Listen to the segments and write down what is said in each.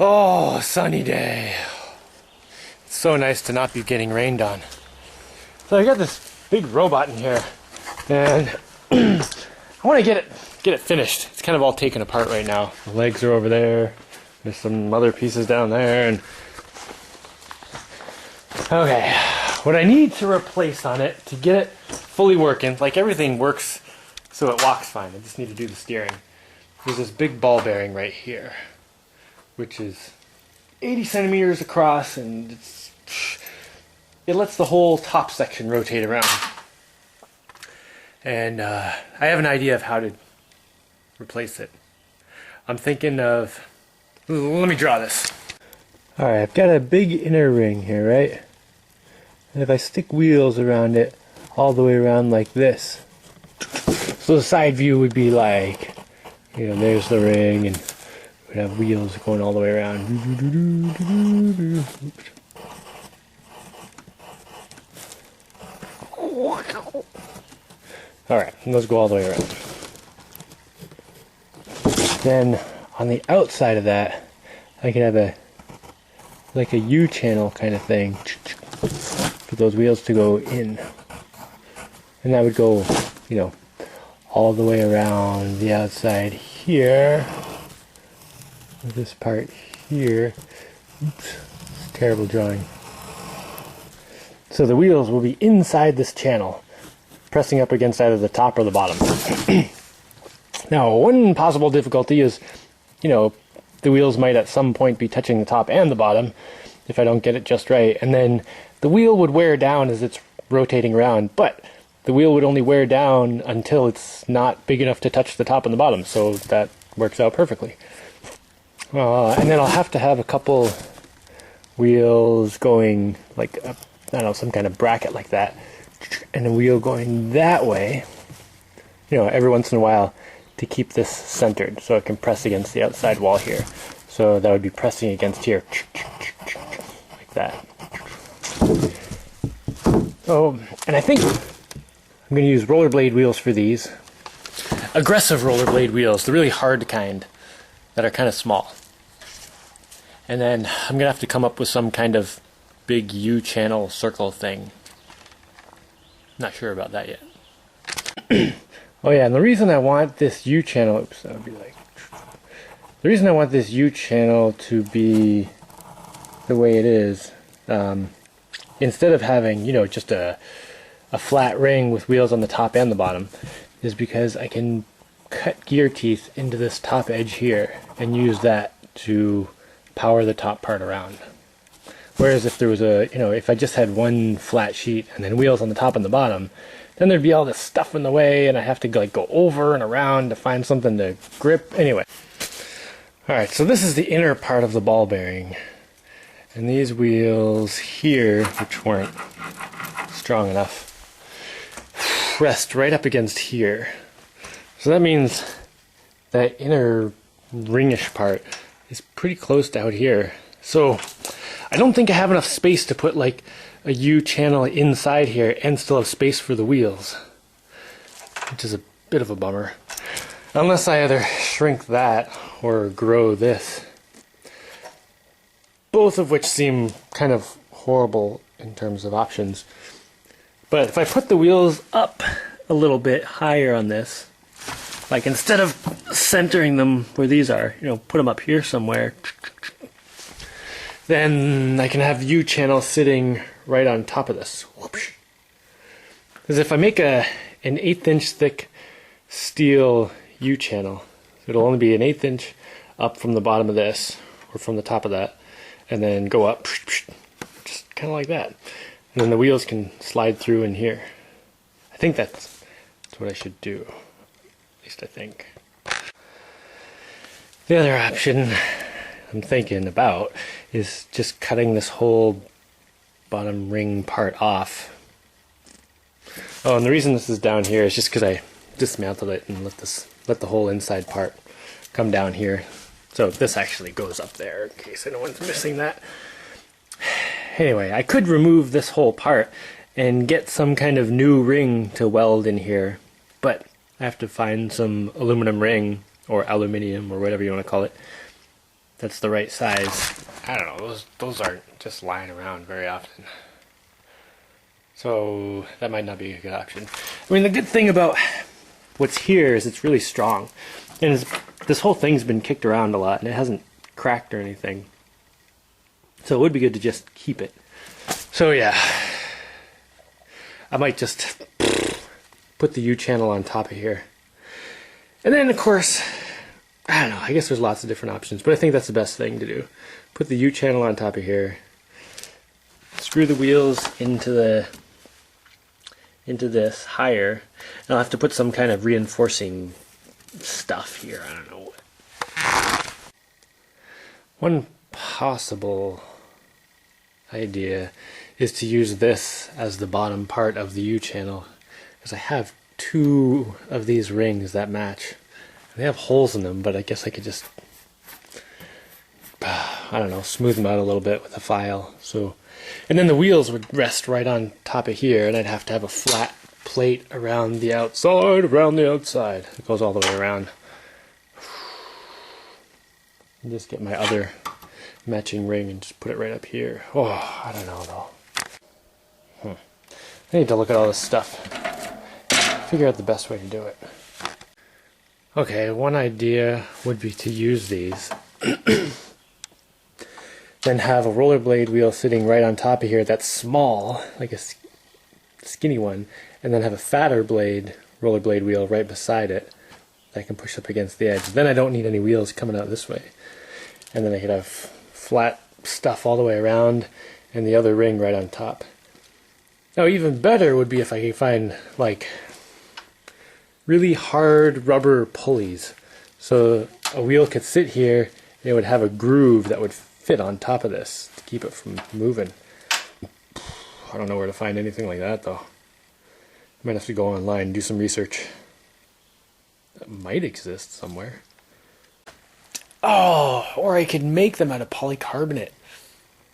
Oh, sunny day. It's so nice to not be getting rained on. So I got this big robot in here, and I want to get it finished. It's kind of all taken apart right now. The legs are over there. There's some other pieces down there, and okay, what I need to replace on it to get it fully working, like everything works so it walks fine. I just need to do the steering. There's this big ball bearing right here, which is 80 centimeters across, and it lets the whole top section rotate around. And I have an idea of how to replace it. I'm thinking of, let me draw this. Alright, I've got a big inner ring here, right? And if I stick wheels around it all the way around like this, so the side view would be like, you know, there's the ring, and we'd have wheels going all the way around. Alright, those go all the way around. Then on the outside of that, I could have like a U-channel kind of thing for those wheels to go in. And that would go, you know, all the way around the outside here. This part here. Oops, terrible drawing. So the wheels will be inside this channel, pressing up against either the top or the bottom. Now, one possible difficulty is, you know, the wheels might at some point be touching the top and the bottom if I don't get it just right. And then the wheel would wear down as it's rotating around, but the wheel would only wear down until it's not big enough to touch the top and the bottom, so that works out perfectly. And then I'll have to have a couple wheels going like, I don't know, some kind of bracket like that, and a wheel going that way, you know, every once in a while to keep this centered so it can press against the outside wall here. So that would be pressing against here, like that. Oh, and I think I'm going to use rollerblade wheels for these. Aggressive rollerblade wheels, the really hard kind that are kind of small. And then I'm going to have to come up with some kind of big U-channel circle thing. Not sure about that yet. Oh yeah, and the reason I want this U-channel, oops, that would be like, the reason I want this U-channel to be the way it is, instead of having, you know, just a flat ring with wheels on the top and the bottom, is because I can cut gear teeth into this top edge here and use that to power the top part around. Whereas if there was if I just had one flat sheet and then wheels on the top and the bottom, then there'd be all this stuff in the way and I have to like go over and around to find something to grip. Anyway. Alright, so this is the inner part of the ball bearing. And these wheels here, which weren't strong enough, rest right up against here. So that means that inner ringish part is pretty close to out here. So I don't think I have enough space to put like a U-channel inside here and still have space for the wheels, which is a bit of a bummer. Unless I either shrink that or grow this. Both of which seem kind of horrible in terms of options. But if I put the wheels up a little bit higher on this, like instead of centering them where these are, you know, put them up here somewhere, then I can have U-channel sitting right on top of this. Because if I make an 1/8 inch thick steel U-channel, it'll only be an 1/8 inch up from the bottom of this, or from the top of that, and then go up, just kind of like that. And then the wheels can slide through in here. I think that's what I should do. At least I think. The other option I'm thinking about is just cutting this whole bottom ring part off. Oh, and the reason this is down here is just because I dismantled it and let the whole inside part come down here. So this actually goes up there in case anyone's missing that. Anyway, I could remove this whole part and get some kind of new ring to weld in here, but I have to find some aluminum ring, or aluminium, or whatever you want to call it, that's the right size. I don't know, those aren't just lying around very often. So that might not be a good option. I mean, the good thing about what's here is it's really strong. And this whole thing's been kicked around a lot, and it hasn't cracked or anything. So it would be good to just keep it. So yeah, I might just put the U-channel on top of here. And then, of course, I don't know, I guess there's lots of different options, but I think that's the best thing to do. Put the U-channel on top of here, screw the wheels into this higher, and I'll have to put some kind of reinforcing stuff here, I don't know. One possible idea is to use this as the bottom part of the U-channel, because I have two of these rings that match. They have holes in them, but I guess I could just, I don't know, smooth them out a little bit with a file. So, and then the wheels would rest right on top of here, and I'd have to have a flat plate around the outside, It goes all the way around. And just get my other matching ring and just put it right up here. Oh, I don't know though. I need to look at all this stuff. Figure out the best way to do it. Okay, one idea would be to use these. Then have a rollerblade wheel sitting right on top of here that's small, like a skinny one, and then have a fatter rollerblade wheel right beside it that I can push up against the edge. Then I don't need any wheels coming out this way. And then I could have flat stuff all the way around and the other ring right on top. Now even better would be if I could find like really hard rubber pulleys. So a wheel could sit here and it would have a groove that would fit on top of this to keep it from moving. I don't know where to find anything like that though. I might have to go online and do some research. That might exist somewhere. Oh, or I could make them out of polycarbonate.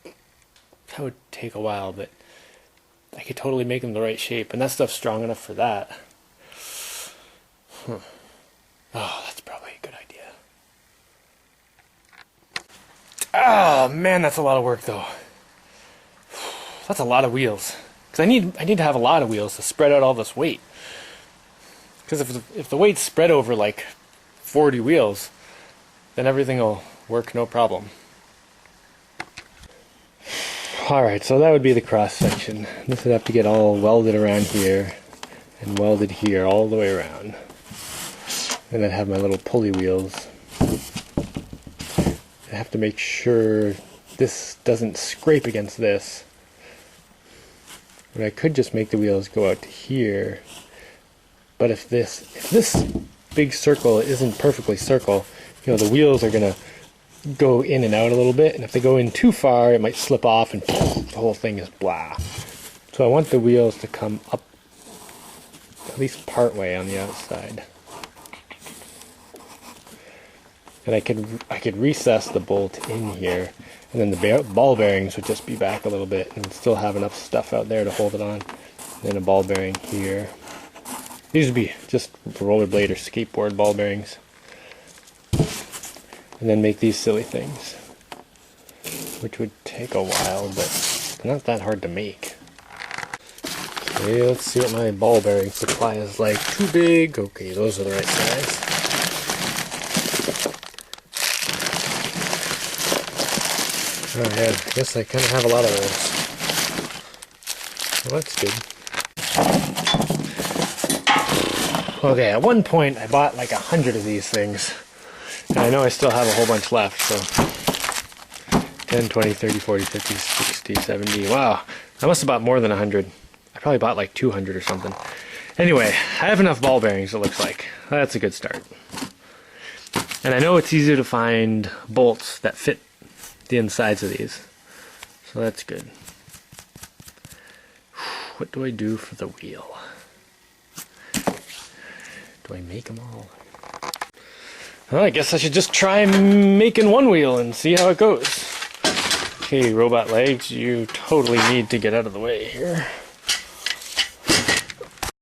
That would take a while, but I could totally make them the right shape, and that stuff's strong enough for that. Oh, that's probably a good idea. Oh man, that's a lot of work though. That's a lot of wheels. Because I need to have a lot of wheels to spread out all this weight. Because if the weight's spread over like 40 wheels, then everything will work no problem. Alright, so that would be the cross section. This would have to get all welded around here and welded here all the way around. And I'd have my little pulley wheels. I have to make sure this doesn't scrape against this. But I could just make the wheels go out to here. But if this big circle isn't perfectly circle, you know, the wheels are going to go in and out a little bit, and if they go in too far, it might slip off and the whole thing is blah. So I want the wheels to come up at least part way on the outside. And I could recess the bolt in here, and then the ball bearings would just be back a little bit and still have enough stuff out there to hold it on. And then a ball bearing here. These would be just rollerblade or skateboard ball bearings. And then make these silly things, which would take a while, but not that hard to make. Okay, let's see what my ball bearing supply is like. Too big. Okay, those are the right size. Oh yeah, I guess I kind of have a lot of those. Well, that's good. Okay, at one point I bought like 100 of these things. And I know I still have a whole bunch left, so 10, 20, 30, 40, 50, 60, 70. Wow, I must have bought more than 100. I probably bought like 200 or something. Anyway, I have enough ball bearings, it looks like. That's a good start. And I know it's easier to find bolts that fit the insides of these. So that's good. What do I do for the wheel? Do I make them all? Well, I guess I should just try making one wheel and see how it goes. Okay, robot legs, you totally need to get out of the way here.